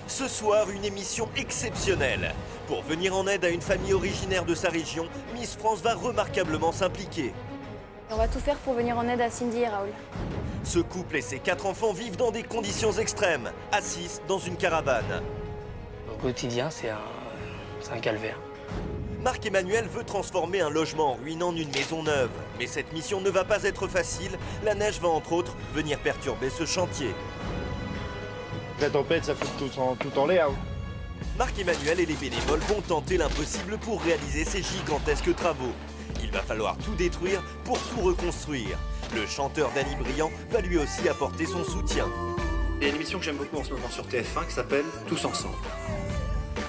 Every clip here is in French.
Ce soir, une émission exceptionnelle. Pour venir en aide à une famille originaire de sa région, Miss France va remarquablement s'impliquer. On va tout faire pour venir en aide à Cindy et Raoul. Ce couple et ses 4 enfants vivent dans des conditions extrêmes, assis dans une caravane. Au quotidien, c'est un calvaire. Marc-Emmanuel veut transformer un logement en ruine en une maison neuve. Mais cette mission ne va pas être facile. La neige va entre autres venir perturber ce chantier. La tempête, ça fout tout en l'air. Marc-Emmanuel et les bénévoles vont tenter l'impossible pour réaliser ces gigantesques travaux. Il va falloir tout détruire pour tout reconstruire. Le chanteur Danny Briand va lui aussi apporter son soutien. Il y a une émission que j'aime beaucoup en ce moment sur TF1 qui s'appelle Tous ensemble.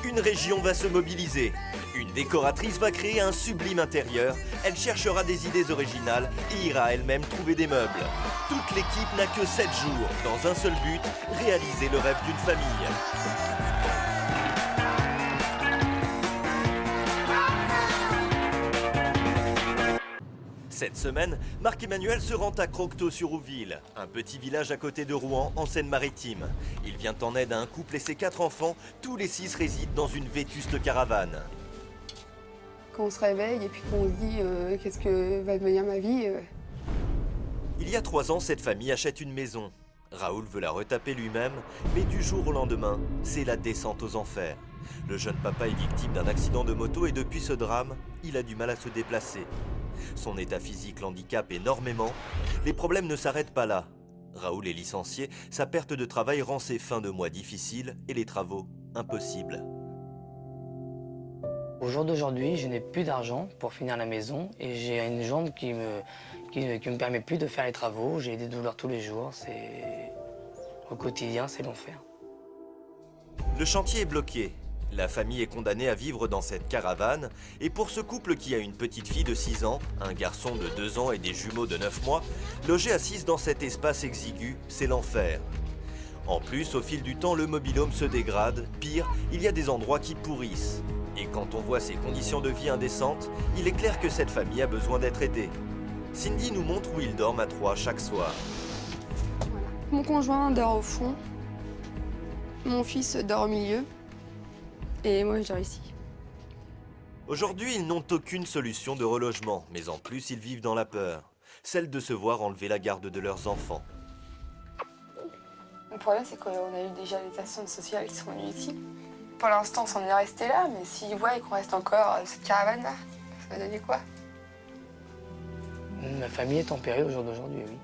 Une région va se mobiliser. Une décoratrice va créer un sublime intérieur. Elle cherchera des idées originales et ira elle-même trouver des meubles. Toute l'équipe n'a que 7 jours, dans un seul but, réaliser le rêve d'une famille. Cette semaine, Marc-Emmanuel se rend à Croquetot-sur-Ouville, un petit village à côté de Rouen, en Seine-Maritime. Il vient en aide à un couple et ses 4 enfants. Tous les 6 résident dans une vétuste caravane. Quand on se réveille et puis qu'on se dit qu'est-ce que va devenir ma vie. Il y a 3 ans, cette famille achète une maison. Raoul veut la retaper lui-même, mais du jour au lendemain, c'est la descente aux enfers. Le jeune papa est victime d'un accident de moto et depuis ce drame, il a du mal à se déplacer. Son état physique l'handicape énormément. Les problèmes ne s'arrêtent pas là. Raoul est licencié, sa perte de travail rend ses fins de mois difficiles et les travaux impossibles. Au jour d'aujourd'hui, je n'ai plus d'argent pour finir la maison et j'ai une jambe qui me permet plus de faire les travaux. J'ai des douleurs tous les jours. Au quotidien, c'est l'enfer. Le chantier est bloqué. La famille est condamnée à vivre dans cette caravane. Et pour ce couple qui a une petite fille de 6 ans, un garçon de 2 ans et des jumeaux de 9 mois, loger assise dans cet espace exigu, c'est l'enfer. En plus, au fil du temps, le mobil-home se dégrade. Pire, il y a des endroits qui pourrissent. Et quand on voit ces conditions de vie indécentes, il est clair que cette famille a besoin d'être aidée. Cindy nous montre où ils dorment à 3 chaque soir. Voilà. Mon conjoint dort au fond, mon fils dort au milieu et moi je dors ici. Aujourd'hui, ils n'ont aucune solution de relogement, mais en plus, ils vivent dans la peur. Celle de se voir enlever la garde de leurs enfants. Le problème c'est qu'on a eu déjà les assistantes sociales qui sont venues ici. Pour l'instant, on s'en est resté là, mais s'ils voient qu'on reste encore dans cette caravane-là, ça va donner quoi? Ma famille est tempérée au jour d'aujourd'hui, oui.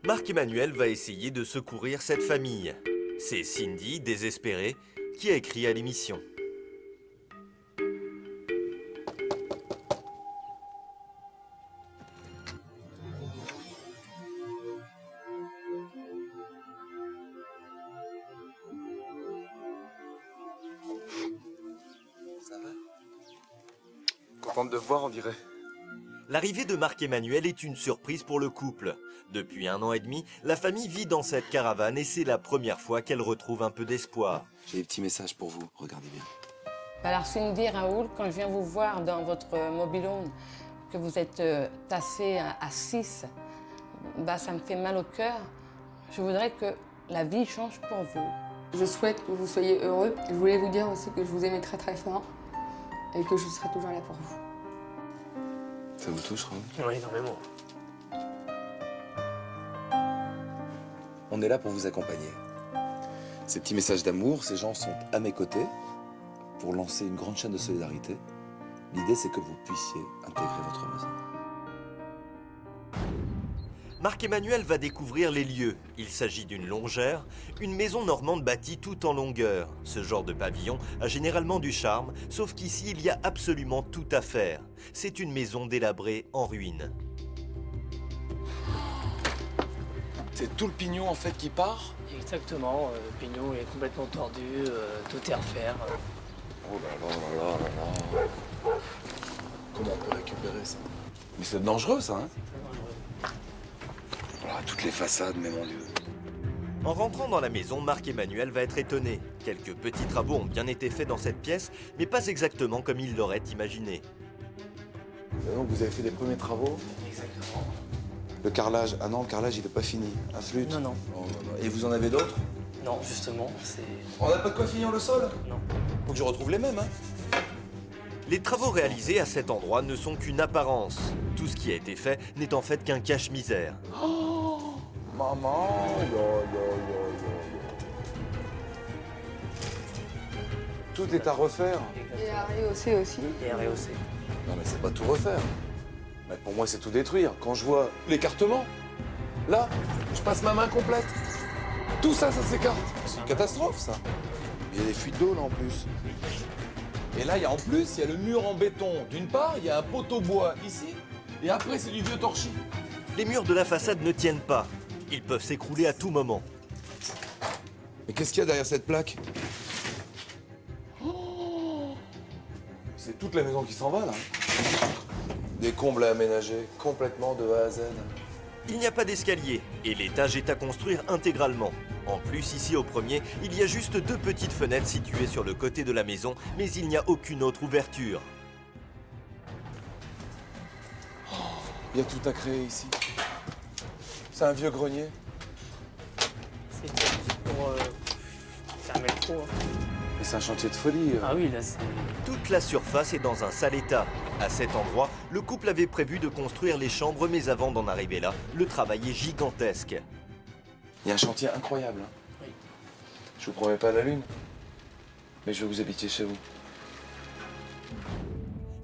Marc-Emmanuel va essayer de secourir cette famille. C'est Cindy, désespérée, qui a écrit à l'émission. Ça va? Contente de voir, on dirait. L'arrivée de Marc-Emmanuel est une surprise pour le couple. Depuis 1 an et demi, la famille vit dans cette caravane et c'est la première fois qu'elle retrouve un peu d'espoir. J'ai des petits messages pour vous, regardez bien. Alors Cindy, Raoul, quand je viens vous voir dans votre mobil-home, que vous êtes tassés à 6, ça me fait mal au cœur. Je voudrais que la vie change pour vous. Je souhaite que vous soyez heureux. Je voulais vous dire aussi que je vous aimais très très fort et que je serai toujours là pour vous. Ça vous touche, Raoul? Oui, énormément. On est là pour vous accompagner. Ces petits messages d'amour, ces gens sont à mes côtés pour lancer une grande chaîne de solidarité. L'idée, c'est que vous puissiez intégrer votre maison. Marc-Emmanuel va découvrir les lieux. Il s'agit d'une longère, une maison normande bâtie tout en longueur. Ce genre de pavillon a généralement du charme, sauf qu'ici, il y a absolument tout à faire. C'est une maison délabrée en ruine. C'est tout le pignon, en fait, qui part? Exactement, le pignon est complètement tordu, tout est à refaire. Oh là là là là là là. Comment on peut récupérer ça? Mais c'est dangereux, ça, hein? Voilà, toutes les façades, mais mon Dieu. En rentrant dans la maison, Marc-Emmanuel va être étonné. Quelques petits travaux ont bien été faits dans cette pièce, mais pas exactement comme il l'aurait imaginé. Et donc, vous avez fait des premiers travaux? Exactement. Le carrelage, ah non, le carrelage il n'est pas fini. Un flûte. Non. Et vous en avez d'autres? Non, justement, c'est... On n'a pas de quoi finir le sol? Non. Faut que je retrouve les mêmes, hein. Les travaux réalisés à cet endroit ne sont qu'une apparence. Tout ce qui a été fait n'est en fait qu'un cache-misère. Oh, maman. Tout est à refaire. Et à rehausser aussi. Et rehaussé. Non mais c'est pas tout refaire. Mais pour moi c'est tout détruire. Quand je vois l'écartement, là, je passe ma main complète. Tout ça, ça s'écarte. C'est une catastrophe ça. Il y a des fuites d'eau là en plus. Et là, en plus, il y a le mur en béton. D'une part, il y a un poteau bois ici, et après c'est du vieux torchis. Les murs de la façade ne tiennent pas. Ils peuvent s'écrouler à tout moment. Mais qu'est-ce qu'il y a derrière cette plaque? Oh, c'est toute la maison qui s'en va là. Des combles à aménager, complètement de A à Z. Il n'y a pas d'escalier et l'étage est à construire intégralement. En plus, ici au premier, il y a juste 2 petites fenêtres situées sur le côté de la maison, mais il n'y a aucune autre ouverture. Il y a tout à créer ici. C'est un vieux grenier. C'est pour fermer le trou. Hein. Et c'est un chantier de folie. Ah oui, là, c'est... Toute la surface est dans un sale état. À cet endroit, le couple avait prévu de construire les chambres, mais avant d'en arriver là, le travail est gigantesque. Il y a un chantier incroyable. Hein. Oui. Je vous promets pas la lune, mais je vais vous habiter chez vous.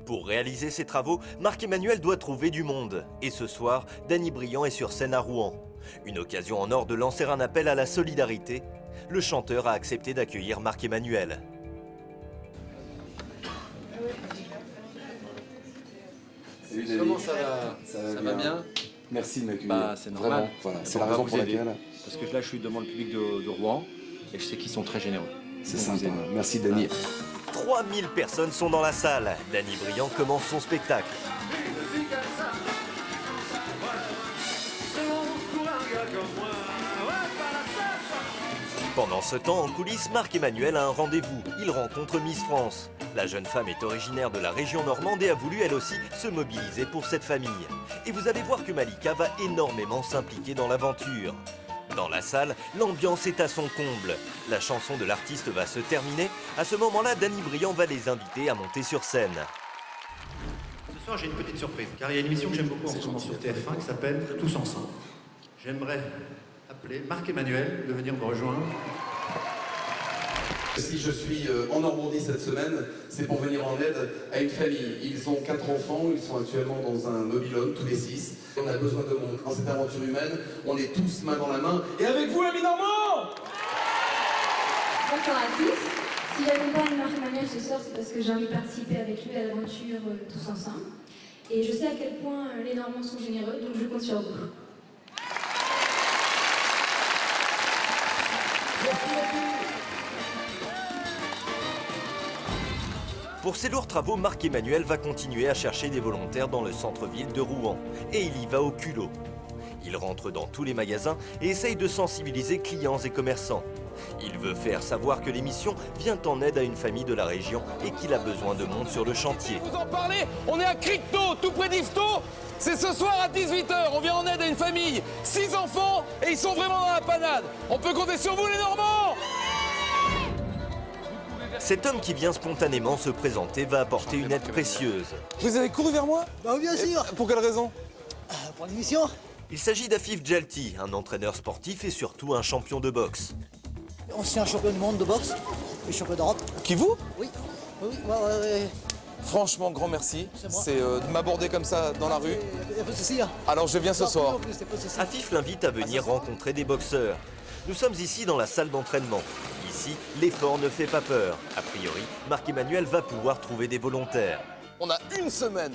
Pour réaliser ces travaux, Marc-Emmanuel doit trouver du monde. Et ce soir, Danny Briand est sur scène à Rouen. Une occasion en or de lancer un appel à la solidarité. Le chanteur a accepté d'accueillir Marc-Emmanuel. Salut, comment ça va? Ça va bien. Merci de m'accueillir. C'est normal. Vraiment, voilà, c'est la raison pour laquelle. Parce que là, je suis devant le public de Rouen et je sais qu'ils sont très généreux. C'est sympa. Merci, Dany. 3000 personnes sont dans la salle. Danny Briand commence son spectacle. Pendant ce temps, en coulisses, Marc-Emmanuel a un rendez-vous. Il rencontre Miss France. La jeune femme est originaire de la région normande et a voulu elle aussi se mobiliser pour cette famille. Et vous allez voir que Malika va énormément s'impliquer dans l'aventure. Dans la salle, l'ambiance est à son comble. La chanson de l'artiste va se terminer. À ce moment-là, Danny Briand va les inviter à monter sur scène. Ce soir, j'ai une petite surprise, car il y a une émission que j'aime beaucoup en ce moment sur TF1 qui s'appelle Tous ensemble. J'aimerais appeler Marc-Emmanuel de venir me rejoindre. Si je suis en Normandie cette semaine, c'est pour venir en aide à une famille. Ils ont 4 enfants, ils sont actuellement dans un mobil-home, tous les 6. On a besoin de monde. Dans cette aventure humaine, on est tous main dans la main. Et avec vous, l'ami Normand! Bonsoir à tous. Si j'accompagne Marc-Emmanuel ce soir, c'est parce que j'ai envie de participer avec lui à l'aventure Tous ensemble. Et je sais à quel point les Normands sont généreux, donc je compte sur vous. Pour ces lourds travaux, Marc-Emmanuel va continuer à chercher des volontaires dans le centre-ville de Rouen. Et il y va au culot. Il rentre dans tous les magasins et essaye de sensibiliser clients et commerçants. Il veut faire savoir que l'émission vient en aide à une famille de la région et qu'il a besoin de monde sur le chantier. Vous en parlez? On est à Cricto, tout près d'Ifto. C'est ce soir à 18h. On vient en aide à une famille, 6 enfants, et ils sont vraiment dans la panade. On peut compter sur vous, les Normands! Cet homme qui vient spontanément se présenter va apporter une aide précieuse. Vous avez couru vers moi? Bah oui, bien sûr. Pour quelle raison? Pour l'émission. Il s'agit d'Afif Djalti, un entraîneur sportif et surtout un champion de boxe. Ancien champion du monde de boxe et champion d'Europe. Qui vous? Oui. Oui, ouais. Franchement, grand merci. C'est de m'aborder comme ça dans la rue. Y a pas de souci. Hein. Alors je viens ce soir. Afif l'invite à venir rencontrer des boxeurs. Nous sommes ici dans la salle d'entraînement. Ici, l'effort ne fait pas peur. A priori, Marc-Emmanuel va pouvoir trouver des volontaires. On a une semaine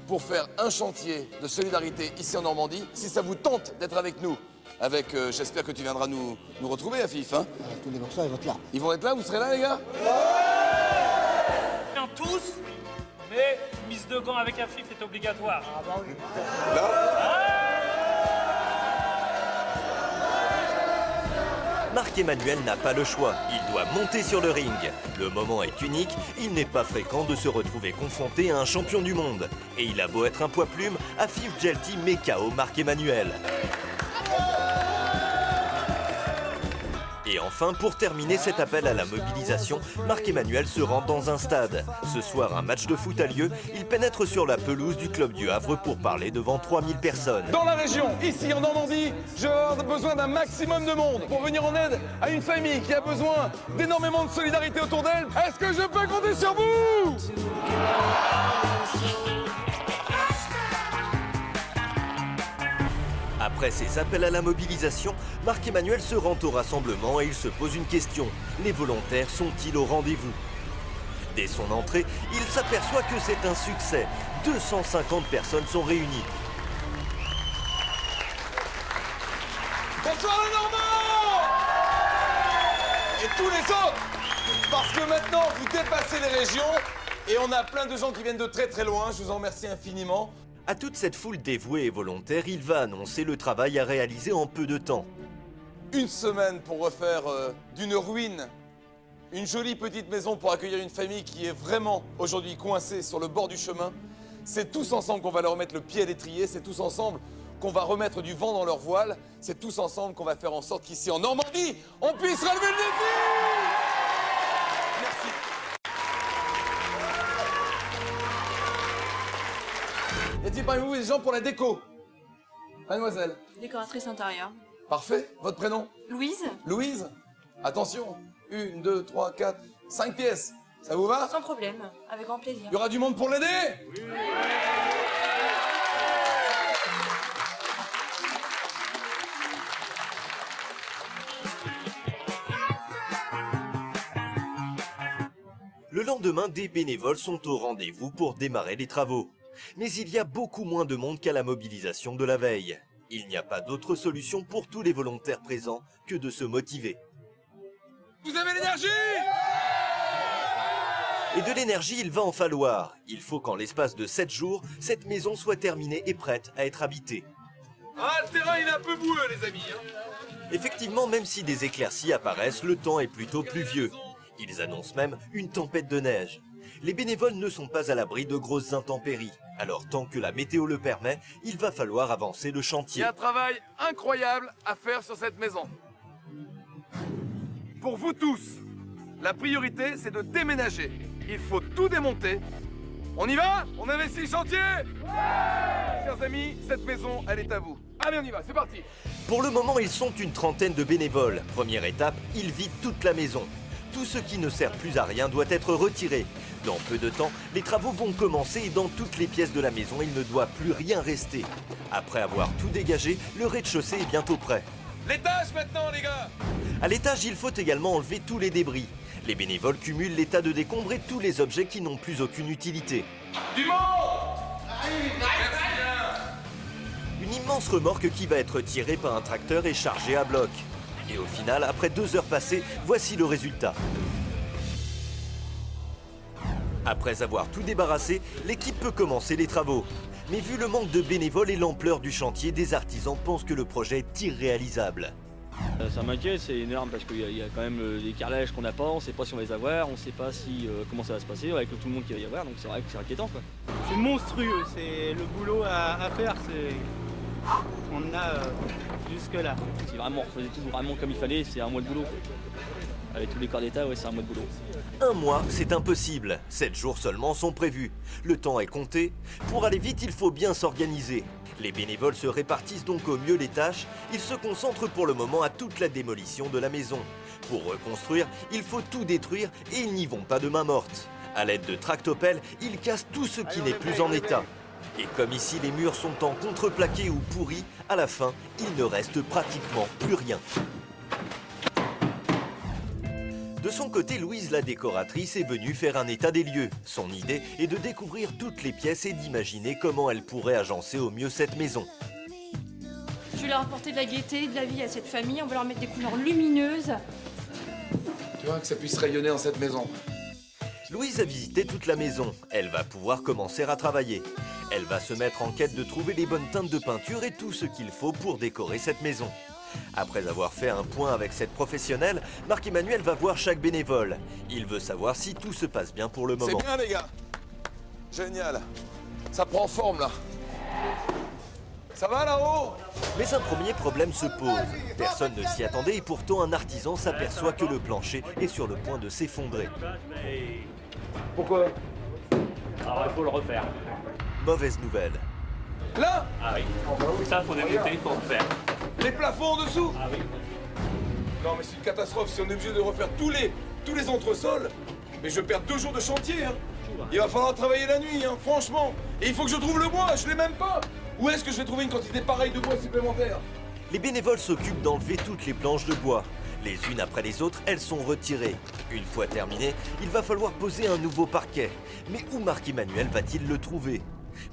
pour faire un chantier de solidarité ici en Normandie. Si ça vous tente d'être avec nous, j'espère que tu viendras nous retrouver, Afif. Hein, tous les boxeurs, ils vont être là. Ils vont être là, vous serez là, les gars? Bien tous, mais une mise de gants avec Afif est obligatoire. Ah bah oui. Marc-Emmanuel n'a pas le choix, il doit monter sur le ring. Le moment est unique, il n'est pas fréquent de se retrouver confronté à un champion du monde. Et il a beau être un poids plume, Afif Djelti met KO Marc-Emmanuel. Et enfin, pour terminer cet appel à la mobilisation, Marc-Emmanuel se rend dans un stade. Ce soir, un match de foot a lieu, il pénètre sur la pelouse du club du Havre pour parler devant 3000 personnes. Dans la région, ici en Normandie, je vais avoir besoin d'un maximum de monde pour venir en aide à une famille qui a besoin d'énormément de solidarité autour d'elle. Est-ce que je peux compter sur vous ? Après ces appels à la mobilisation, Marc-Emmanuel se rend au rassemblement et il se pose une question. Les volontaires sont-ils au rendez-vous ? Dès son entrée, il s'aperçoit que c'est un succès. 250 personnes sont réunies. Bonsoir les Normands ! Et tous les autres ! Parce que maintenant, vous dépassez les régions et on a plein de gens qui viennent de très très loin. Je vous en remercie infiniment. À toute cette foule dévouée et volontaire, il va annoncer le travail à réaliser en peu de temps. Une semaine pour refaire d'une ruine une jolie petite maison pour accueillir une famille qui est vraiment aujourd'hui coincée sur le bord du chemin. C'est tous ensemble qu'on va leur remettre le pied à l'étrier, c'est tous ensemble qu'on va remettre du vent dans leur voile, c'est tous ensemble qu'on va faire en sorte qu'ici en Normandie, on puisse relever le défi! Merci. Y a-t-il parmi vous des gens pour la déco? Mademoiselle. Décoratrice intérieure. Parfait. Votre prénom? Louise. Louise. Attention. 1, 2, 3, 4, 5 pièces. Ça vous va? Sans problème. Avec grand plaisir. Il y aura du monde pour l'aider? Oui. Le lendemain, des bénévoles sont au rendez-vous pour démarrer les travaux. Mais il y a beaucoup moins de monde qu'à la mobilisation de la veille. Il n'y a pas d'autre solution pour tous les volontaires présents que de se motiver. Vous avez l'énergie? Et de l'énergie, il va en falloir. Il faut qu'en l'espace de 7 jours, cette maison soit terminée et prête à être habitée. Ah, le terrain, il est un peu boueux, les amis. Effectivement, même si des éclaircies apparaissent, le temps est plutôt pluvieux. Ils annoncent même une tempête de neige. Les bénévoles ne sont pas à l'abri de grosses intempéries. Alors tant que la météo le permet, il va falloir avancer le chantier. Il y a un travail incroyable à faire sur cette maison. Pour vous tous, la priorité, c'est de déménager. Il faut tout démonter. On y va? On investit le chantier? Ouais! Chers amis, cette maison, elle est à vous. Allez, on y va, c'est parti. Pour le moment, ils sont une trentaine de bénévoles. Première étape, ils vident toute la maison. Tout ce qui ne sert plus à rien doit être retiré. Dans peu de temps, les travaux vont commencer et dans toutes les pièces de la maison, il ne doit plus rien rester. Après avoir tout dégagé, le rez-de-chaussée est bientôt prêt. L'étage maintenant, les gars! À l'étage, il faut également enlever tous les débris. Les bénévoles cumulent l'état de décombres et tous les objets qui n'ont plus aucune utilité. Du monde! Une immense remorque qui va être tirée par un tracteur et chargée à bloc. Et au final, après 2 heures passées, voici le résultat. Après avoir tout débarrassé, l'équipe peut commencer les travaux. Mais vu le manque de bénévoles et l'ampleur du chantier, des artisans pensent que le projet est irréalisable. Ça m'inquiète, c'est énorme parce qu'il y a quand même des carrelages qu'on n'a pas, on ne sait pas si on va les avoir, on ne sait pas si, comment ça va se passer avec tout le monde qu'il va y avoir, donc c'est vrai que c'est inquiétant, quoi. C'est monstrueux, c'est le boulot à faire, on en a jusque-là. Si vraiment on faisait tout vraiment comme il fallait, c'est un mois de boulot. Avec tous les corps d'état, ouais, c'est un mois de boulot. 1 mois, c'est impossible. 7 jours seulement sont prévus. Le temps est compté. Pour aller vite, il faut bien s'organiser. Les bénévoles se répartissent donc au mieux les tâches. Ils se concentrent pour le moment à toute la démolition de la maison. Pour reconstruire, il faut tout détruire et ils n'y vont pas de main morte. À l'aide de tractopelles, ils cassent tout ce qui n'est plus en état. Et comme ici les murs sont en contreplaqué ou pourris, à la fin, il ne reste pratiquement plus rien. De son côté, Louise, la décoratrice, est venue faire un état des lieux. Son idée est de découvrir toutes les pièces et d'imaginer comment elle pourrait agencer au mieux cette maison. Je vais leur apporter de la gaieté, de la vie à cette famille. On va leur mettre des couleurs lumineuses. Tu vois, que ça puisse rayonner dans cette maison. Louise a visité toute la maison. Elle va pouvoir commencer à travailler. Elle va se mettre en quête de trouver les bonnes teintes de peinture et tout ce qu'il faut pour décorer cette maison. Après avoir fait un point avec cette professionnelle, Marc-Emmanuel va voir chaque bénévole. Il veut savoir si tout se passe bien pour le moment. C'est bien les gars. Génial. Ça prend forme là. Ça va là-haut? Mais un premier problème se pose. Personne ne s'y attendait et pourtant un artisan s'aperçoit que le plancher est sur le point de s'effondrer. Pourquoi? Alors il faut le refaire. Mauvaise nouvelle. Là? Ah oui. Ça, faut démonter, il faut refaire. Les plafonds en dessous? Ah oui. Non mais c'est une catastrophe, si on est obligé de refaire tous les entresols, mais je perds 2 jours de chantier, hein. Il va falloir travailler la nuit, hein, franchement. Et il faut que je trouve le bois, je l'ai même pas. Où est-ce que je vais trouver une quantité pareille de bois supplémentaire? Les bénévoles s'occupent d'enlever toutes les planches de bois. Les unes après les autres, elles sont retirées. Une fois terminées, il va falloir poser un nouveau parquet. Mais où Marc-Emmanuel va-t-il le trouver?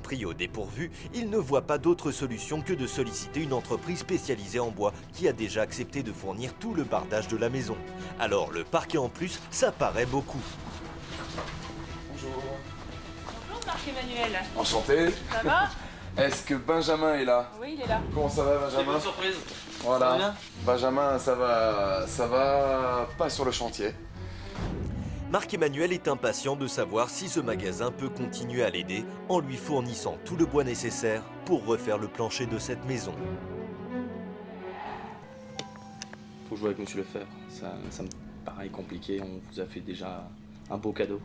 Pris au dépourvu, il ne voit pas d'autre solution que de solliciter une entreprise spécialisée en bois qui a déjà accepté de fournir tout le bardage de la maison. Alors le parquet en plus, ça paraît beaucoup. Bonjour. Bonjour Marc-Emmanuel. Enchanté. Ça va? Est-ce que Benjamin est là? Oui, il est là. Comment ça va Benjamin? Bonne surprise. Voilà. Ça va bien? Benjamin, ça va pas sur le chantier. Marc-Emmanuel est impatient de savoir si ce magasin peut continuer à l'aider en lui fournissant tout le bois nécessaire pour refaire le plancher de cette maison. Faut jouer avec Monsieur Lefebvre. Ça me paraît compliqué. On vous a fait déjà un beau cadeau.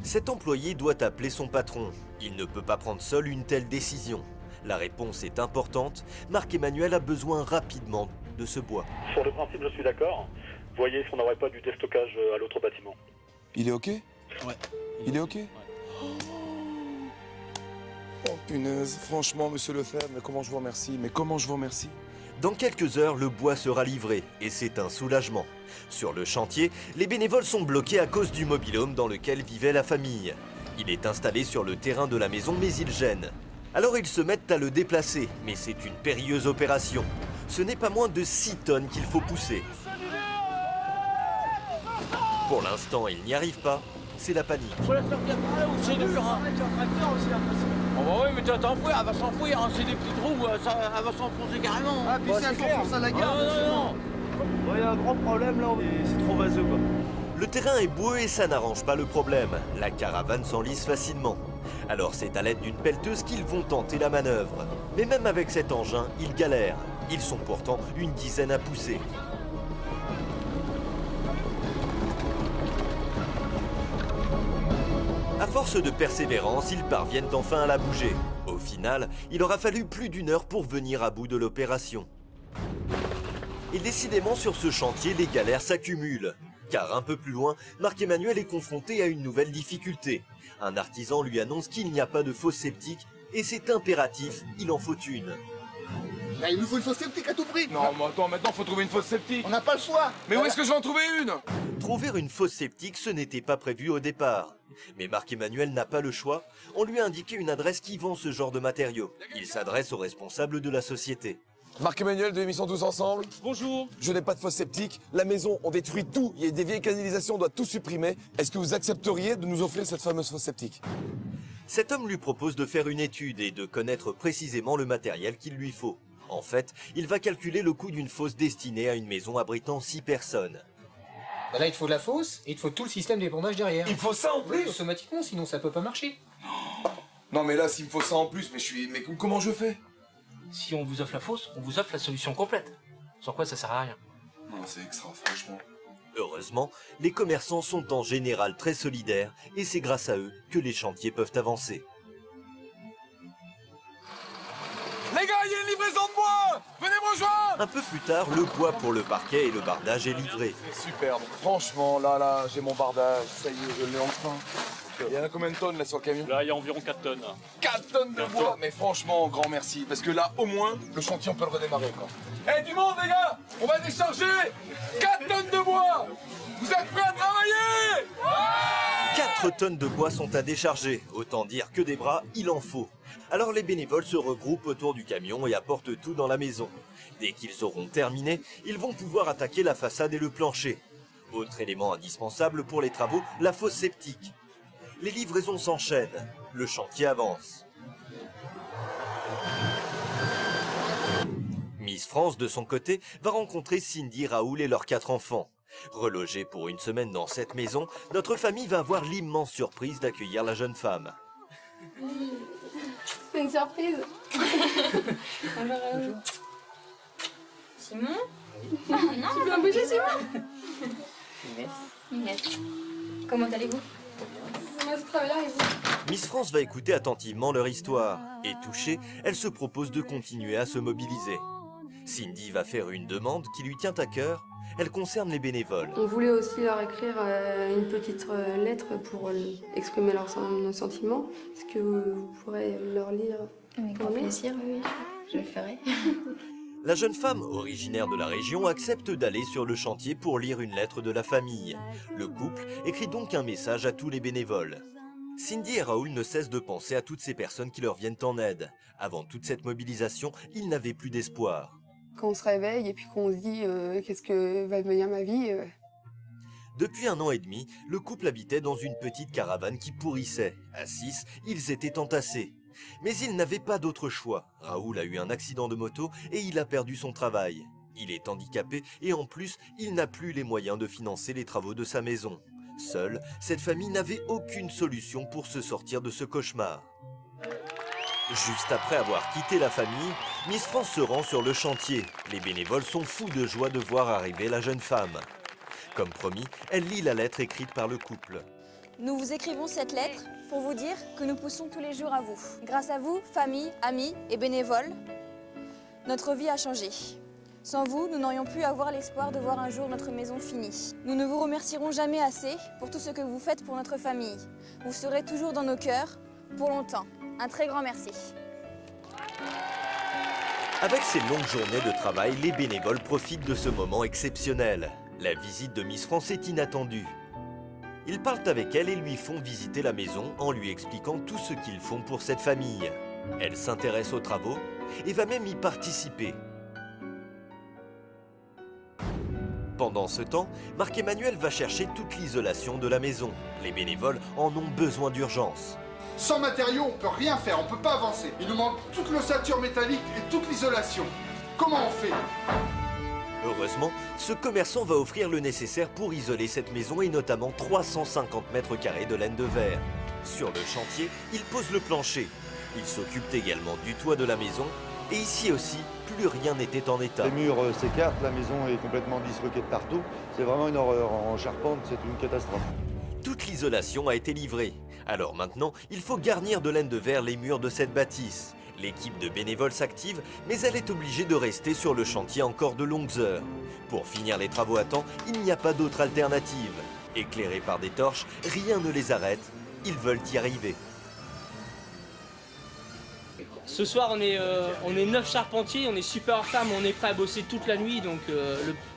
Cet employé doit appeler son patron. Il ne peut pas prendre seul une telle décision. La réponse est importante. Marc-Emmanuel a besoin rapidement de ce bois. Sur le principe, je suis d'accord. Voyez si on n'aurait pas du déstockage à l'autre bâtiment. Il est ok? Ouais. Il est ok? Ouais. Oh punaise, franchement Monsieur Lefebvre, mais comment je vous remercie, Dans quelques heures, le bois sera livré et c'est un soulagement. Sur le chantier, les bénévoles sont bloqués à cause du mobil-home dans lequel vivait la famille. Il est installé sur le terrain de la maison mais il gêne. Alors ils se mettent à le déplacer, mais c'est une périlleuse opération. Ce n'est pas moins de 6 tonnes qu'il faut pousser. Pour l'instant, il n'y arrive pas. C'est la panique. Faut la sortir par là où c'est dur, hein. Oh bah oui, mais tu vas t'enfouir, elle va s'enfouir, hein. C'est des petits trous, elle va s'enfoncer carrément. Ah, puis si elle s'enfonce à la gare, non. Il y a un grand problème là, c'est trop vaseux quoi. Le terrain est boueux et ça n'arrange pas le problème. La caravane s'enlise facilement. Alors c'est à l'aide d'une pelleteuse qu'ils vont tenter la manœuvre. Mais même avec cet engin, ils galèrent. Ils sont pourtant une dizaine à pousser. À force de persévérance, ils parviennent enfin à la bouger. Au final, il aura fallu plus d'1 heure pour venir à bout de l'opération. Et décidément, sur ce chantier, les galères s'accumulent. Car un peu plus loin, Marc-Emmanuel est confronté à une nouvelle difficulté. Un artisan lui annonce qu'il n'y a pas de fosse septique, et c'est impératif, il en faut une. Là, il nous faut une fosse septique à tout prix. Non, mais attends, maintenant faut trouver une fosse septique. On n'a pas le choix. Mais où est-ce que je vais en trouver une? Trouver une fosse septique, ce n'était pas prévu au départ. Mais Marc-Emmanuel n'a pas le choix. On lui a indiqué une adresse qui vend ce genre de matériaux. Il s'adresse aux responsables de la société. Marc-Emmanuel de l'émission Tous Ensemble. Bonjour. Je n'ai pas de fosse septique. La maison, on détruit tout. Il y a des vieilles canalisations, on doit tout supprimer. Est-ce que vous accepteriez de nous offrir cette fameuse fosse septique? Cet homme lui propose de faire une étude et de connaître précisément le matériel qu'il lui faut. En fait, il va calculer le coût d'une fosse destinée à une maison abritant 6 personnes. Bah là, il te faut la fosse et il te faut tout le système d'épandage derrière. Il faut ça en plus? Automatiquement, sinon ça peut pas marcher. Non mais là, s'il me faut ça en plus, mais comment je fais? Si on vous offre la fosse, on vous offre la solution complète. Sans quoi ça sert à rien. Non, c'est extra, franchement. Heureusement, les commerçants sont en général très solidaires et c'est grâce à eux que les chantiers peuvent avancer. Les gars, il y a une livraison de bois! Venez me rejoindre! Un peu plus tard, le bois pour le parquet et le bardage est livré. C'est superbe. Franchement, là, j'ai mon bardage. Ça y est, je l'ai enfin. Il y en a combien de tonnes là sur le camion? Là, il y a environ 4 tonnes. 4 tonnes de bois! Mais franchement, grand merci. Parce que là, au moins, le chantier, on peut le redémarrer, quoi. Eh, du monde, les gars! On va décharger 4 tonnes de bois! Vous êtes prêts à travailler? 4 tonnes de bois sont à décharger. Autant dire que des bras, il en faut. Alors les bénévoles se regroupent autour du camion et apportent tout dans la maison. Dès qu'ils auront terminé, ils vont pouvoir attaquer la façade et le plancher. Autre élément indispensable pour les travaux, la fosse septique. Les livraisons s'enchaînent. Le chantier avance. Miss France, de son côté, va rencontrer Cindy, Raoul et leurs 4 enfants. Relogés pour une semaine dans cette maison, notre famille va avoir l'immense surprise d'accueillir la jeune femme. C'est une surprise. Bonjour Raoul. Simon? Non, tu dois bouger Simon. Inès. Comment allez-vous? Ça va très bien et vous? Miss France va écouter attentivement leur histoire. Et touchée, elle se propose de continuer à se mobiliser. Cindy va faire une demande qui lui tient à cœur. Elle concerne les bénévoles. On voulait aussi leur écrire une petite lettre pour exprimer leurs sentiments. Est-ce que vous pourrez leur lire? Avec grand plaisir, oui. Je le ferai. La jeune femme, originaire de la région, accepte d'aller sur le chantier pour lire une lettre de la famille. Le couple écrit donc un message à tous les bénévoles. Cindy et Raoul ne cessent de penser à toutes ces personnes qui leur viennent en aide. Avant toute cette mobilisation, ils n'avaient plus d'espoir. Quand on se réveille et puis qu'on se dit qu'est-ce que va devenir ma vie Depuis 1 an et demi, le couple habitait dans une petite caravane qui pourrissait. À 6, ils étaient entassés. Mais ils n'avaient pas d'autre choix. Raoul a eu un accident de moto et il a perdu son travail. Il est handicapé et en plus, il n'a plus les moyens de financer les travaux de sa maison. Seule, cette famille n'avait aucune solution pour se sortir de ce cauchemar. Juste après avoir quitté la famille, Miss France se rend sur le chantier. Les bénévoles sont fous de joie de voir arriver la jeune femme. Comme promis, elle lit la lettre écrite par le couple. Nous vous écrivons cette lettre pour vous dire que nous poussons tous les jours à vous. Grâce à vous, famille, amis et bénévoles, notre vie a changé. Sans vous, nous n'aurions pu avoir l'espoir de voir un jour notre maison finie. Nous ne vous remercierons jamais assez pour tout ce que vous faites pour notre famille. Vous serez toujours dans nos cœurs, pour longtemps. Un très grand merci. Avec ces longues journées de travail, les bénévoles profitent de ce moment exceptionnel. La visite de Miss France est inattendue. Ils parlent avec elle et lui font visiter la maison en lui expliquant tout ce qu'ils font pour cette famille. Elle s'intéresse aux travaux et va même y participer. Pendant ce temps, Marc-Emmanuel va chercher toute l'isolation de la maison. Les bénévoles en ont besoin d'urgence. Sans matériaux, on peut rien faire, on peut pas avancer. Il nous manque toute l'ossature métallique et toute l'isolation. Comment on fait? Heureusement, ce commerçant va offrir le nécessaire pour isoler cette maison et notamment 350 mètres carrés de laine de verre. Sur le chantier, il pose le plancher. Il s'occupe également du toit de la maison. Et ici aussi, plus rien n'était en état. Les murs s'écartent, la maison est complètement disloquée de partout. C'est vraiment une horreur. En charpente, c'est une catastrophe. Toute l'isolation a été livrée. Alors maintenant, il faut garnir de laine de verre les murs de cette bâtisse. L'équipe de bénévoles s'active, mais elle est obligée de rester sur le chantier encore de longues heures. Pour finir les travaux à temps, il n'y a pas d'autre alternative. Éclairés par des torches, rien ne les arrête. Ils veulent y arriver. Ce soir, on est 9 charpentiers, on est super en retard, mais on est prêt à bosser toute la nuit, donc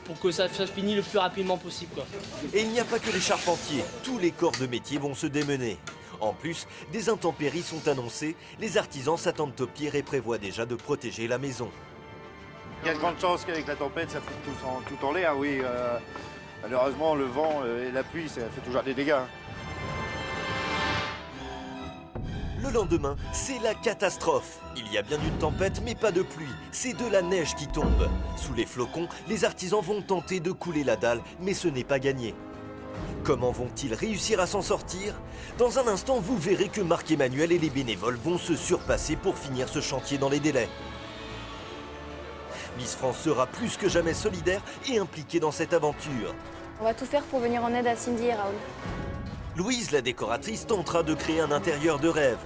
pour que ça finisse le plus rapidement possible, quoi. Et il n'y a pas que les charpentiers, tous les corps de métier vont se démener. En plus, des intempéries sont annoncées, les artisans s'attendent au pire et prévoient déjà de protéger la maison. Il y a de grandes chances qu'avec la tempête, ça fout tout en l'air, oui. Malheureusement, le vent et la pluie, ça fait toujours des dégâts. Le lendemain, c'est la catastrophe. Il y a bien une tempête, mais pas de pluie. C'est de la neige qui tombe. Sous les flocons, les artisans vont tenter de couler la dalle, mais ce n'est pas gagné. Comment vont-ils réussir à s'en sortir? Dans un instant, vous verrez que Marc-Emmanuel et les bénévoles vont se surpasser pour finir ce chantier dans les délais. Miss France sera plus que jamais solidaire et impliquée dans cette aventure. On va tout faire pour venir en aide à Cindy et Raoul. Louise, la décoratrice, tentera de créer un intérieur de rêve.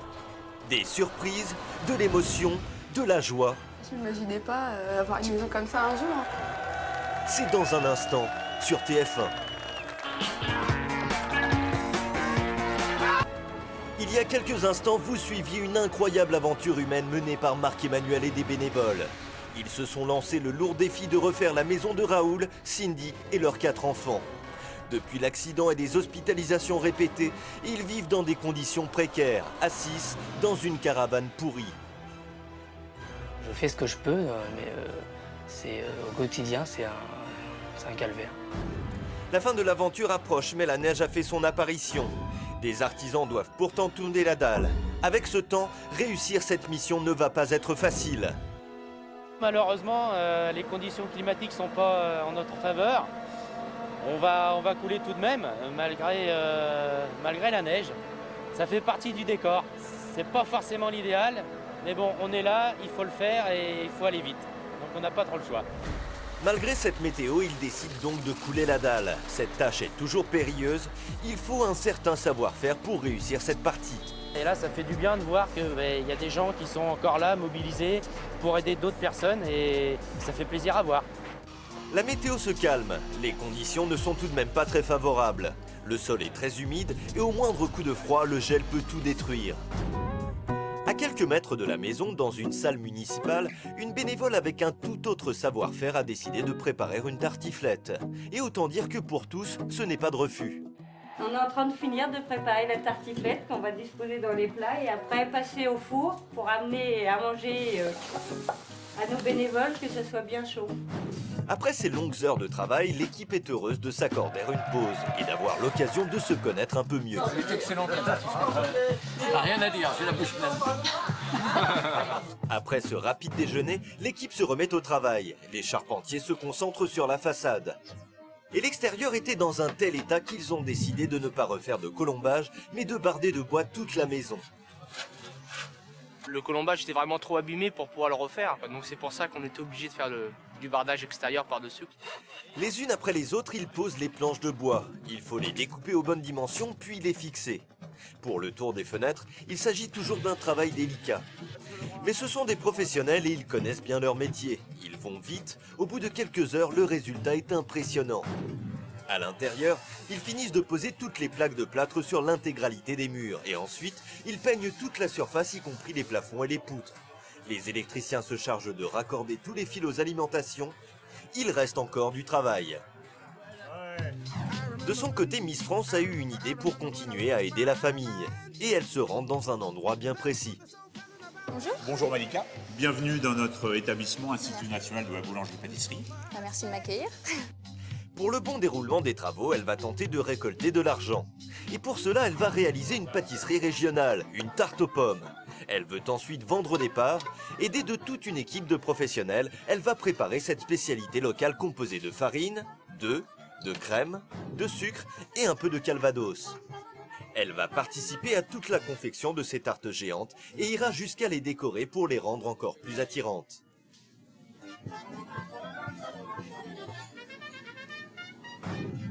Des surprises, de l'émotion, de la joie. Je n'imaginais pas avoir une maison comme ça un jour. C'est dans un instant sur TF1. Il y a quelques instants, vous suiviez une incroyable aventure humaine menée par Marc-Emmanuel et des bénévoles. Ils se sont lancés le lourd défi de refaire la maison de Raoul, Cindy et leurs 4 enfants. Depuis l'accident et des hospitalisations répétées, ils vivent dans des conditions précaires, à 6, dans une caravane pourrie. Je fais ce que je peux, mais au quotidien, c'est un calvaire. La fin de l'aventure approche, mais la neige a fait son apparition. Des artisans doivent pourtant tourner la dalle. Avec ce temps, réussir cette mission ne va pas être facile. Malheureusement, les conditions climatiques ne sont pas en notre faveur. On va couler tout de même, malgré la neige. Ça fait partie du décor. C'est pas forcément l'idéal, mais bon, on est là, il faut le faire et il faut aller vite. Donc on n'a pas trop le choix. Malgré cette météo, il décide donc de couler la dalle. Cette tâche est toujours périlleuse, il faut un certain savoir-faire pour réussir cette partie. Et là, ça fait du bien de voir qu'il y a des gens qui sont encore là, mobilisés, pour aider d'autres personnes et ça fait plaisir à voir. La météo se calme, les conditions ne sont tout de même pas très favorables. Le sol est très humide et au moindre coup de froid, le gel peut tout détruire. À quelques mètres de la maison, dans une salle municipale, une bénévole avec un tout autre savoir-faire a décidé de préparer une tartiflette. Et autant dire que pour tous, ce n'est pas de refus. On est en train de finir de préparer la tartiflette qu'on va disposer dans les plats et après passer au four pour amener à manger à nos bénévoles, que ce soit bien chaud. Après ces longues heures de travail, l'équipe est heureuse de s'accorder une pause et d'avoir l'occasion de se connaître un peu mieux. C'est excellent, la tartiflette. Rien à dire, j'ai la bouche pleine. Après ce rapide déjeuner, l'équipe se remet au travail. Les charpentiers se concentrent sur la façade. Et l'extérieur était dans un tel état qu'ils ont décidé de ne pas refaire de colombage, mais de barder de bois toute la maison. Le colombage était vraiment trop abîmé pour pouvoir le refaire, donc c'est pour ça qu'on était obligé de faire du bardage extérieur par-dessus. Les unes après les autres, ils posent les planches de bois. Il faut les découper aux bonnes dimensions, puis les fixer. Pour le tour des fenêtres, il s'agit toujours d'un travail délicat. Mais ce sont des professionnels et ils connaissent bien leur métier. Ils vont vite, au bout de quelques heures, le résultat est impressionnant. À l'intérieur, ils finissent de poser toutes les plaques de plâtre sur l'intégralité des murs et ensuite, ils peignent toute la surface, y compris les plafonds et les poutres. Les électriciens se chargent de raccorder tous les fils aux alimentations. Il reste encore du travail. De son côté, Miss France a eu une idée pour continuer à aider la famille. Et elle se rend dans un endroit bien précis. Bonjour. Bonjour Malika, bienvenue dans notre établissement Institut National de la Boulangerie-Pâtisserie. Merci de m'accueillir. Pour le bon déroulement des travaux, elle va tenter de récolter de l'argent. Et pour cela, elle va réaliser une pâtisserie régionale, une tarte aux pommes. Elle veut ensuite vendre des parts. Aidée de toute une équipe de professionnels, elle va préparer cette spécialité locale composée de farine, d'œufs, de crème, de sucre et un peu de calvados. Elle va participer à toute la confection de ces tartes géantes et ira jusqu'à les décorer pour les rendre encore plus attirantes.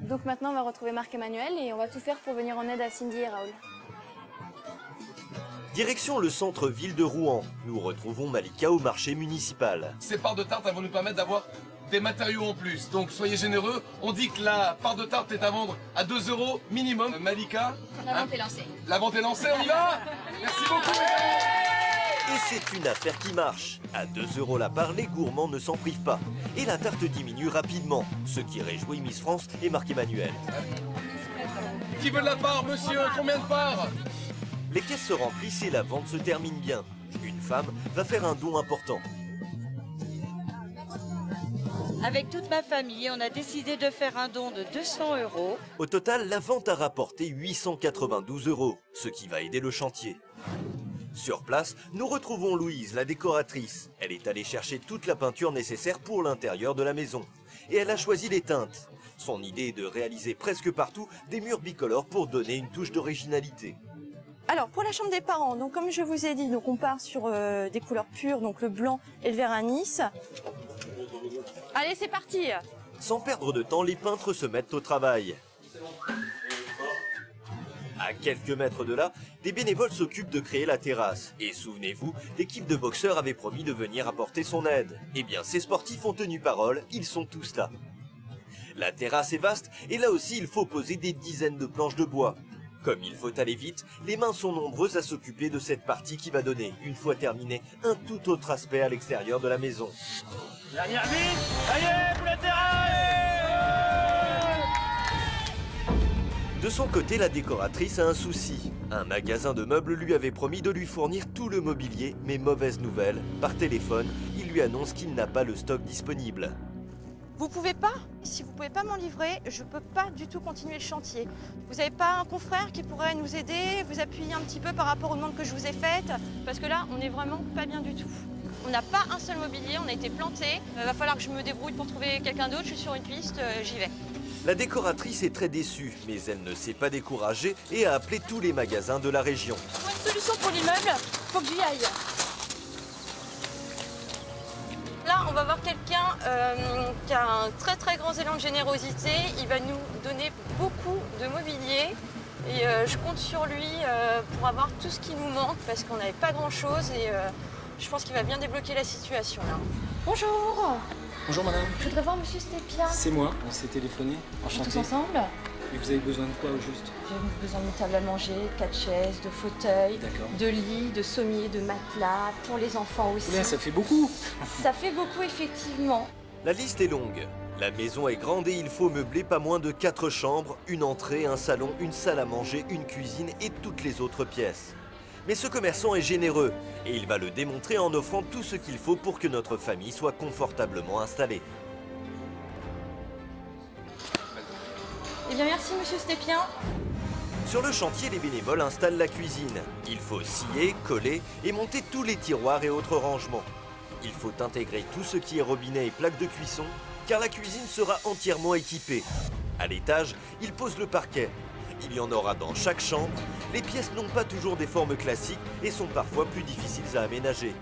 Donc maintenant, on va retrouver Marc-Emmanuel et on va tout faire pour venir en aide à Cindy et Raoul. Direction le centre-ville de Rouen. Nous retrouvons Malika au marché municipal. Ces parts de tarte elles vont nous permettre d'avoir des matériaux en plus. Donc soyez généreux. On dit que la part de tarte est à vendre à 2 € minimum. Malika, La vente est lancée. La vente est lancée, on y va. Merci beaucoup. Et c'est une affaire qui marche. À 2 € la part, les gourmands ne s'en privent pas. Et la tarte diminue rapidement, ce qui réjouit Miss France et Marc-Emmanuel. Qui veut de la part, monsieur? Combien de parts? Les caisses se remplissent et la vente se termine bien. Une femme va faire un don important. Avec toute ma famille, on a décidé de faire un don de 200 €. Au total, la vente a rapporté 892 €, ce qui va aider le chantier. Sur place, nous retrouvons Louise, la décoratrice. Elle est allée chercher toute la peinture nécessaire pour l'intérieur de la maison. Et elle a choisi les teintes. Son idée est de réaliser presque partout des murs bicolores pour donner une touche d'originalité. Alors pour la chambre des parents, donc comme je vous ai dit, donc on part sur des couleurs pures, donc le blanc et le vert anis. Allez, c'est parti. Sans perdre de temps, les peintres se mettent au travail. À quelques mètres de là, des bénévoles s'occupent de créer la terrasse. Et souvenez-vous, l'équipe de boxeurs avait promis de venir apporter son aide. Eh bien, ces sportifs ont tenu parole, ils sont tous là. La terrasse est vaste, et là aussi il faut poser des dizaines de planches de bois. Comme il faut aller vite, les mains sont nombreuses à s'occuper de cette partie qui va donner, une fois terminée, un tout autre aspect à l'extérieur de la maison. Dernière mise, ça y est, pour la terrasse. De son côté, la décoratrice a un souci. Un magasin de meubles lui avait promis de lui fournir tout le mobilier, mais mauvaise nouvelle, par téléphone, il lui annonce qu'il n'a pas le stock disponible. Vous pouvez pas? Si vous pouvez pas m'en livrer, je peux pas du tout continuer le chantier. Vous avez pas un confrère qui pourrait nous aider, vous appuyer un petit peu par rapport aux demandes que je vous ai faites? Parce que là, on est vraiment pas bien du tout. On n'a pas un seul mobilier, on a été plantés. Va falloir que je me débrouille pour trouver quelqu'un d'autre. Je suis sur une piste, j'y vais. La décoratrice est très déçue, mais elle ne s'est pas découragée et a appelé tous les magasins de la région. Pour une solution pour l'immeuble, faut que j'y aille. Là, on va voir quelqu'un qui a un très très grand élan de générosité. Il va nous donner beaucoup de mobilier et je compte sur lui pour avoir tout ce qui nous manque parce qu'on n'avait pas grand chose et je pense qu'il va bien débloquer la situation là. Bonjour. Bonjour madame. Je voudrais voir monsieur Stépien. C'est moi, on s'est téléphoné, enchanté. Tous ensemble? Et vous avez besoin de quoi au juste? J'ai besoin d'une table à manger, 4 chaises, de fauteuils, de lits, de sommiers, de matelas, pour les enfants aussi. Là, ça fait beaucoup. Ça fait beaucoup effectivement. La liste est longue. La maison est grande et il faut meubler pas moins de 4 chambres, une entrée, un salon, une salle à manger, une cuisine et toutes les autres pièces. Mais ce commerçant est généreux et il va le démontrer en offrant tout ce qu'il faut pour que notre famille soit confortablement installée. Eh bien merci monsieur Stépien. Sur le chantier, les bénévoles installent la cuisine. Il faut scier, coller et monter tous les tiroirs et autres rangements. Il faut intégrer tout ce qui est robinet et plaques de cuisson, car la cuisine sera entièrement équipée. À l'étage, ils posent le parquet. Il y en aura dans chaque chambre. Les pièces n'ont pas toujours des formes classiques et sont parfois plus difficiles à aménager.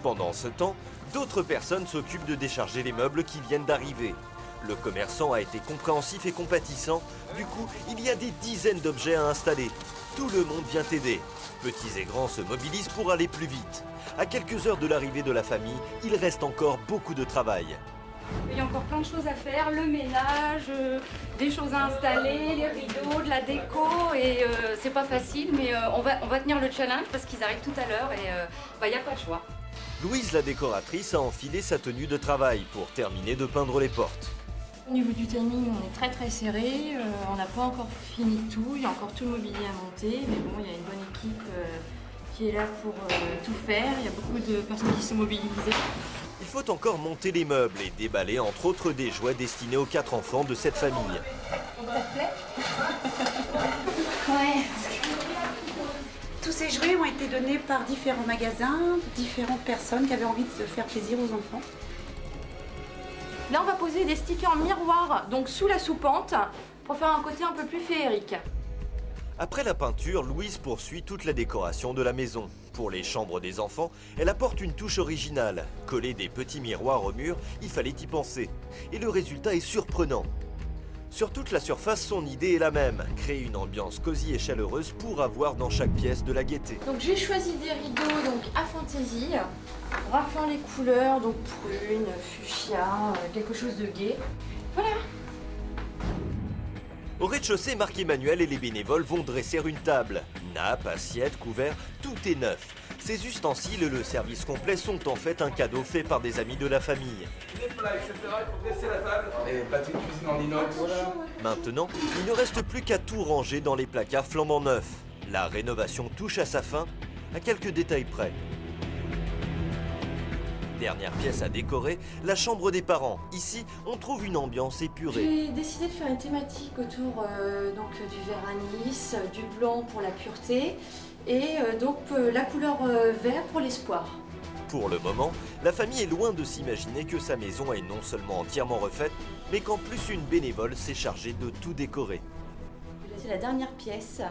Pendant ce temps, d'autres personnes s'occupent de décharger les meubles qui viennent d'arriver. Le commerçant a été compréhensif et compatissant. Du coup, il y a des dizaines d'objets à installer. Tout le monde vient aider. Petits et grands se mobilisent pour aller plus vite. À quelques heures de l'arrivée de la famille, il reste encore beaucoup de travail. Il y a encore plein de choses à faire, le ménage, des choses à installer, les rideaux, de la déco et c'est pas facile mais on va tenir le challenge parce qu'ils arrivent tout à l'heure et il n'y a pas de choix. Louise, la décoratrice, a enfilé sa tenue de travail pour terminer de peindre les portes. Au niveau du timing, on est très très serré, on n'a pas encore fini tout, il y a encore tout le mobilier à monter mais bon, il y a une bonne équipe qui est là pour tout faire, il y a beaucoup de personnes qui sont mobilisées. Il faut encore monter les meubles et déballer entre autres des jouets destinés aux 4 enfants de cette famille. Ça te plaît? Ouais. Tous ces jouets ont été donnés par différents magasins, différentes personnes qui avaient envie de se faire plaisir aux enfants. Là on va poser des stickers miroirs, donc sous la soupente, pour faire un côté un peu plus féerique. Après la peinture, Louise poursuit toute la décoration de la maison. Pour les chambres des enfants, elle apporte une touche originale. Coller des petits miroirs au mur, il fallait y penser. Et le résultat est surprenant. Sur toute la surface, son idée est la même. Créer une ambiance cosy et chaleureuse pour avoir dans chaque pièce de la gaieté. Donc j'ai choisi des rideaux donc, à fantaisie, raflant les couleurs, donc prune, fuchsia, quelque chose de gai. Voilà. Au rez-de-chaussée, Marc-Emmanuel et les bénévoles vont dresser une table. Nappes, assiettes, couverts, tout est neuf. Ces ustensiles et le service complet sont en fait un cadeau fait par des amis de la famille. Les plats, etc., il faut dresser la table. Et plateau de cuisine en inox. Voilà. Maintenant, il ne reste plus qu'à tout ranger dans les placards flambant neufs. La rénovation touche à sa fin, à quelques détails près. Dernière pièce à décorer, la chambre des parents. Ici, on trouve une ambiance épurée. J'ai décidé de faire une thématique autour du vert anis, du blanc pour la pureté et la couleur vert pour l'espoir. Pour le moment, la famille est loin de s'imaginer que sa maison est non seulement entièrement refaite, mais qu'en plus une bénévole s'est chargée de tout décorer. C'est la dernière pièce.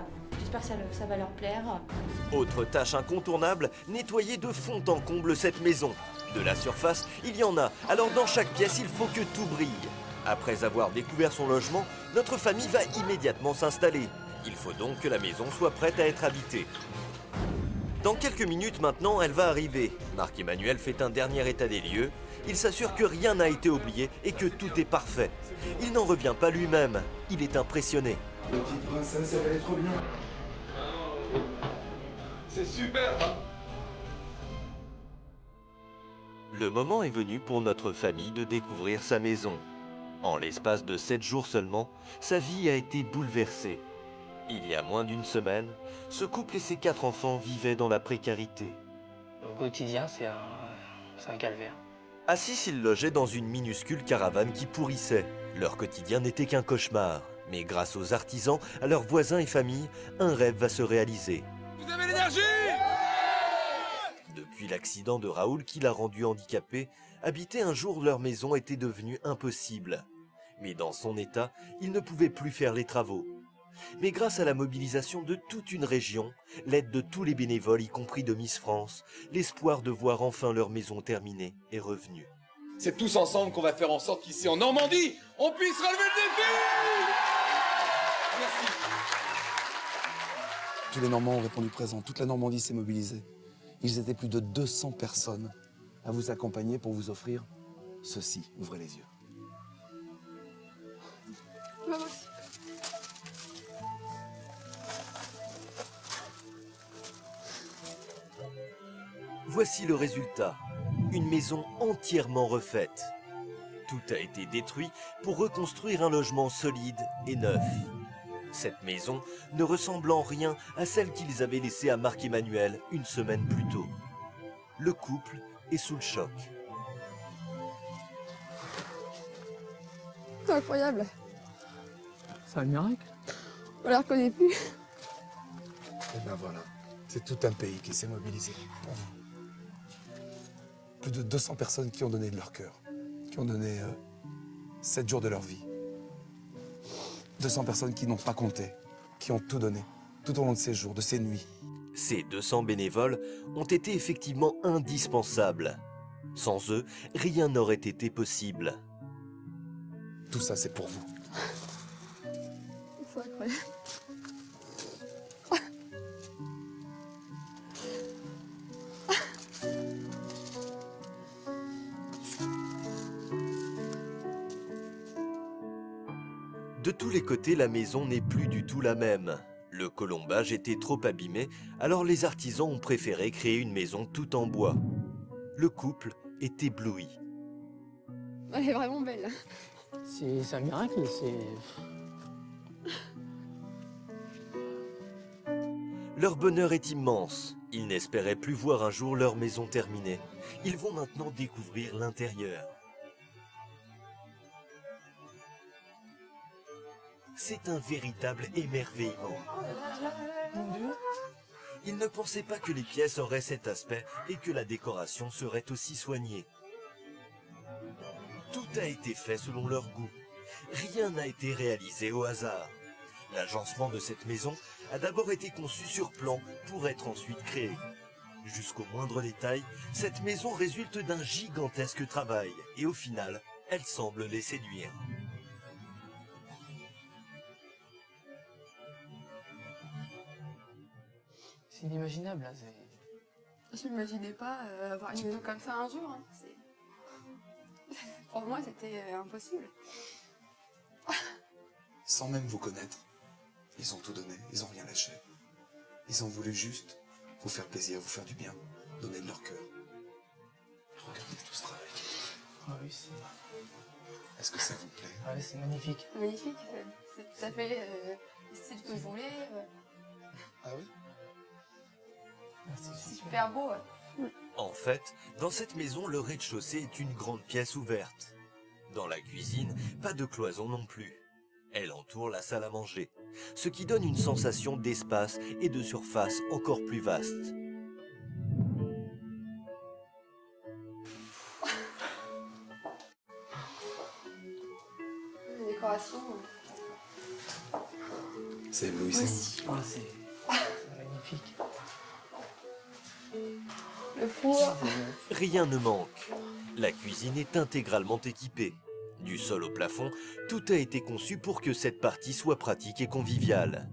J'espère que ça va leur plaire. Autre tâche incontournable, nettoyer de fond en comble cette maison. De la surface, il y en a, alors dans chaque pièce, il faut que tout brille. Après avoir découvert son logement, notre famille va immédiatement s'installer. Il faut donc que la maison soit prête à être habitée. Dans quelques minutes maintenant, elle va arriver. Marc-Emmanuel fait un dernier état des lieux. Il s'assure que rien n'a été oublié et que tout est parfait. Il n'en revient pas lui-même. Il est impressionné. La petite princesse, elle est trop bien. C'est super, hein? Le moment est venu pour notre famille de découvrir sa maison. En l'espace de 7 jours seulement, sa vie a été bouleversée. Il y a moins d'une semaine, ce couple et ses 4 enfants vivaient dans la précarité. Au quotidien, c'est un calvaire. À 6, ils logeaient dans une minuscule caravane qui pourrissait. Leur quotidien n'était qu'un cauchemar. Mais grâce aux artisans, à leurs voisins et familles, un rêve va se réaliser. Vous avez l'énergie! Depuis l'accident de Raoul qui l'a rendu handicapé, habiter un jour leur maison était devenu impossible. Mais dans son état, il ne pouvait plus faire les travaux. Mais grâce à la mobilisation de toute une région, l'aide de tous les bénévoles, y compris de Miss France, l'espoir de voir enfin leur maison terminée est revenu. C'est tous ensemble qu'on va faire en sorte qu'ici en Normandie, on puisse relever le défi. Merci. Tous les Normands ont répondu présent, toute la Normandie s'est mobilisée. Ils étaient plus de 200 personnes à vous accompagner pour vous offrir ceci. Ouvrez les yeux. Voici le résultat. Une maison entièrement refaite. Tout a été détruit pour reconstruire un logement solide et neuf. Cette maison ne ressemble en rien à celle qu'ils avaient laissée à Marc-Emmanuel une semaine plus tôt. Le couple est sous le choc. C'est incroyable. C'est un miracle. On la reconnaît plus. Et ben voilà, c'est tout un pays qui s'est mobilisé pour vous. Plus de 200 personnes qui ont donné de leur cœur, qui ont donné 7 jours de leur vie. 200 personnes qui n'ont pas compté, qui ont tout donné, tout au long de ces jours, de ces nuits. Ces 200 bénévoles ont été effectivement indispensables. Sans eux, rien n'aurait été possible. Tout ça, c'est pour vous. C'est incroyable. De tous les côtés, la maison n'est plus du tout la même. Le colombage était trop abîmé, alors les artisans ont préféré créer une maison tout en bois. Le couple est ébloui. Elle est vraiment belle. C'est un miracle, Leur bonheur est immense. Ils n'espéraient plus voir un jour leur maison terminée. Ils vont maintenant découvrir l'intérieur. C'est un véritable émerveillement. Ils ne pensaient pas que les pièces auraient cet aspect et que la décoration serait aussi soignée. Tout a été fait selon leur goût. Rien n'a été réalisé au hasard. L'agencement de cette maison a d'abord été conçu sur plan pour être ensuite créé. Jusqu'au moindre détail, cette maison résulte d'un gigantesque travail et au final, elle semble les séduire. C'est inimaginable, là. Je m'imaginais pas avoir une maison comme ça un jour. Hein. Pour moi, c'était impossible. Sans même vous connaître, ils ont tout donné, ils n'ont rien lâché. Ils ont voulu juste vous faire plaisir, vous faire du bien, donner de leur cœur. Regardez tout ce travail. Ah oui, c'est... Est-ce que ça vous plaît? Ah oui, c'est magnifique. C'est magnifique, c'est tout à fait le style que je voulais. Ah oui? C'est super beau. En fait, dans cette maison, le rez-de-chaussée est une grande pièce ouverte. Dans la cuisine, pas de cloison non plus. Elle entoure la salle à manger, ce qui donne une sensation d'espace et de surface encore plus vaste. La décoration. C'est éblouissant. Ah, c'est magnifique. Le four. Rien ne manque. La cuisine est intégralement équipée. Du sol au plafond, tout a été conçu pour que cette partie soit pratique et conviviale.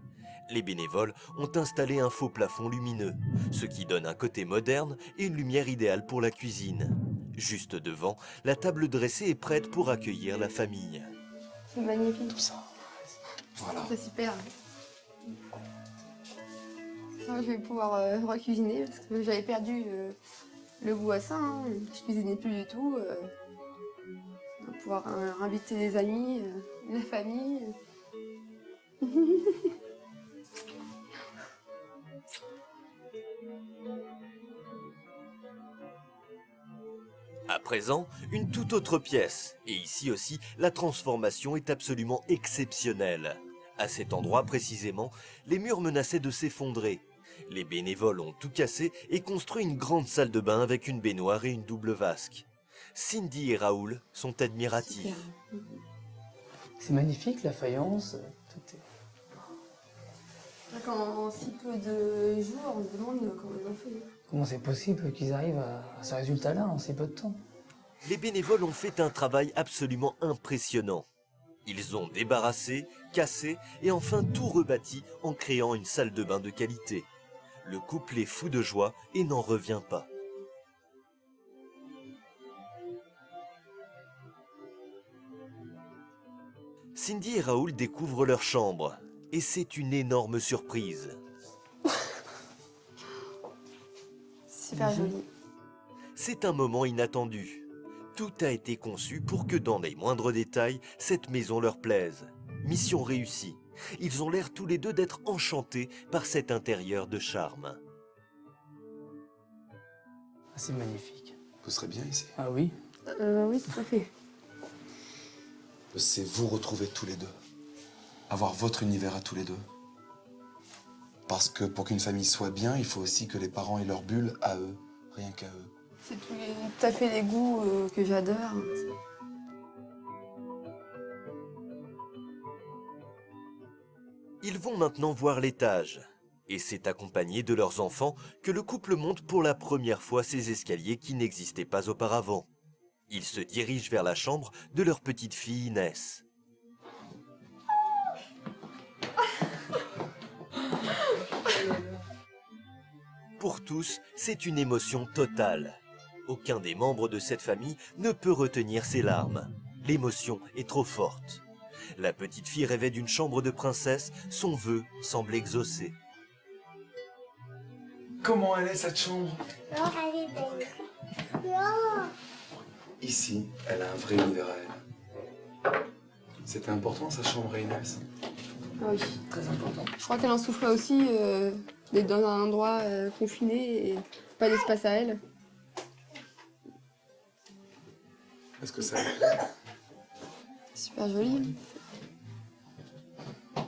Les bénévoles ont installé un faux plafond lumineux, ce qui donne un côté moderne et une lumière idéale pour la cuisine. Juste devant, la table dressée est prête pour accueillir la famille. C'est magnifique. Tout ça. Voilà. C'est super. Ça, je vais pouvoir recuisiner parce que j'avais perdu le goût à ça. Hein. Je cuisinais plus du tout. On va pouvoir inviter des amis, la famille. À présent, une toute autre pièce. Et ici aussi, la transformation est absolument exceptionnelle. À cet endroit précisément, les murs menaçaient de s'effondrer. Les bénévoles ont tout cassé et construit une grande salle de bain avec une baignoire et une double vasque. Cindy et Raoul sont admiratifs. C'est magnifique, la faïence, tout est... En si peu de jours, on se demande comment ils ont fait. Comment c'est possible qu'ils arrivent à ce résultat-là en si peu de temps? Les bénévoles ont fait un travail absolument impressionnant. Ils ont débarrassé, cassé et enfin tout rebâti en créant une salle de bain de qualité. Le couple est fou de joie et n'en revient pas. Cindy et Raoul découvrent leur chambre et c'est une énorme surprise. Super joli. C'est un moment inattendu. Tout a été conçu pour que dans les moindres détails, cette maison leur plaise. Mission réussie. Ils ont l'air tous les deux d'être enchantés par cet intérieur de charme. C'est magnifique. Vous serez bien ici? Ah oui? Oui, tout à fait. C'est vous retrouver tous les deux. Avoir votre univers à tous les deux. Parce que pour qu'une famille soit bien, il faut aussi que les parents aient leur bulle à eux, rien qu'à eux. C'est tout à fait les goûts que j'adore. Ils vont maintenant voir l'étage. Et c'est accompagné de leurs enfants que le couple monte pour la première fois ces escaliers qui n'existaient pas auparavant. Ils se dirigent vers la chambre de leur petite fille Inès. Pour tous, c'est une émotion totale. Aucun des membres de cette famille ne peut retenir ses larmes. L'émotion est trop forte. La petite fille rêvait d'une chambre de princesse, son vœu semble exaucé. Comment elle est cette chambre? Elle est belle. Ici, elle a un vrai univers à elle. C'était important sa chambre à Inès? Ah oui, très important. Je crois qu'elle en souffrait aussi d'être dans un endroit confiné et pas d'espace à elle. Est-ce que ça... Super joli.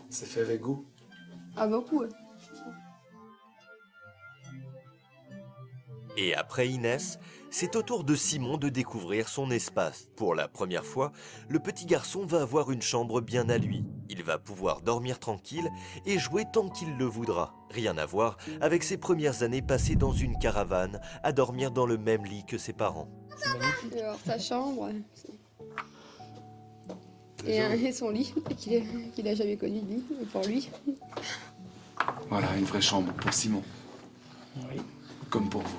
C'est fait avec goût? Ah, beaucoup. Ouais. Et après Inès, c'est au tour de Simon de découvrir son espace. Pour la première fois, le petit garçon va avoir une chambre bien à lui. Il va pouvoir dormir tranquille et jouer tant qu'il le voudra. Rien à voir avec ses premières années passées dans une caravane, à dormir dans le même lit que ses parents. Et alors sa chambre et son lit qu'il a jamais connu lui, pour lui. Voilà, une vraie chambre pour Simon. Oui. Comme pour vous.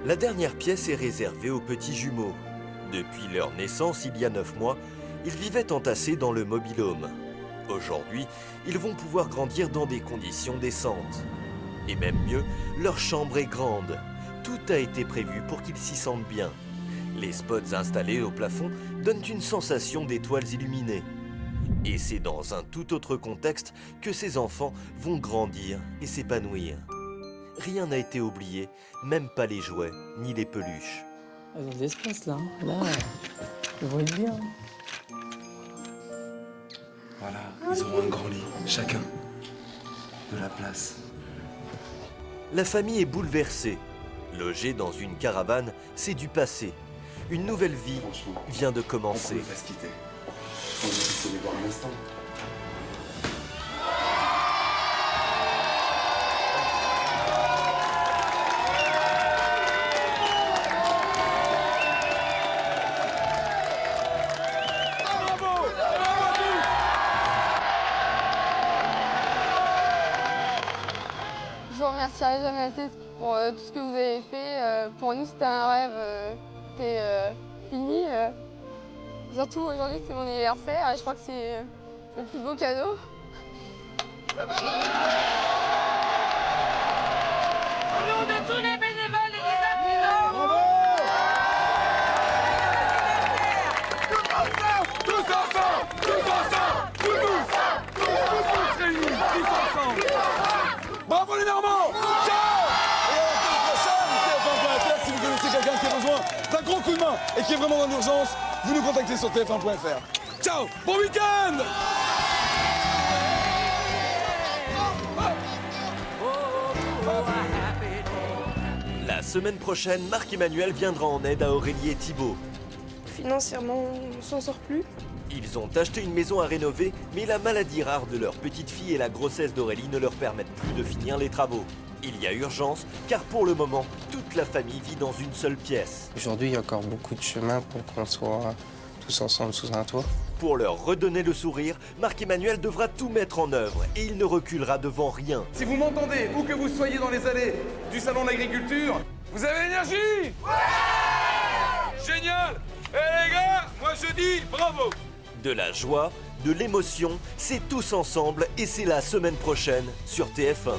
La dernière pièce est réservée aux petits jumeaux. Depuis leur naissance, il y a 9 mois, ils vivaient entassés dans le mobil-home. Aujourd'hui, ils vont pouvoir grandir dans des conditions décentes. Et même mieux, leur chambre est grande. Tout a été prévu pour qu'ils s'y sentent bien. Les spots installés au plafond donnent une sensation d'étoiles illuminées. Et c'est dans un tout autre contexte que ces enfants vont grandir et s'épanouir. Rien n'a été oublié, même pas les jouets, ni les peluches. Ils ont de l'espace là, là, ils vont être bien. Voilà, ils ont un grand lit, chacun. De la place. La famille est bouleversée. Loger dans une caravane, c'est du passé. Une nouvelle vie vient de commencer. On ne peut pas se quitter. On va juste les voir un instant. Je vous remercierai jamais assez pour tout ce que vous avez fait. Pour nous, c'était un rêve. C'était fini. Surtout aujourd'hui, c'est mon anniversaire. Je crois que c'est le plus beau cadeau. Au nom de tous les bénévoles et des artisans. Bravo! Tous ensemble! Tous ensemble! Tous réunis! Tous ensemble! Bravo les Normands! Ciao! Et à la semaine prochaine, TF1.fr si vous connaissez quelqu'un qui a besoin d'un gros coup de demain et qui est vraiment dans l'urgence, vous nous contactez sur tf1.fr. Ciao, bon week-end! La semaine prochaine, Marc-Emmanuel viendra en aide à Aurélie et Thibaut. Financièrement, on s'en sort plus. Ils ont acheté une maison à rénover, mais la maladie rare de leur petite fille et la grossesse d'Aurélie ne leur permettent plus de finir les travaux. Il y a urgence, car pour le moment, toute la famille vit dans une seule pièce. Aujourd'hui, il y a encore beaucoup de chemin pour qu'on soit tous ensemble sous un toit. Pour leur redonner le sourire, Marc-Emmanuel devra tout mettre en œuvre et il ne reculera devant rien. Si vous m'entendez, où que vous soyez dans les allées du Salon de l'Agriculture, vous avez l'énergie? Ouais! Génial! Eh les gars, moi je dis bravo! De la joie, de l'émotion, c'est tous ensemble et c'est la semaine prochaine sur TF1.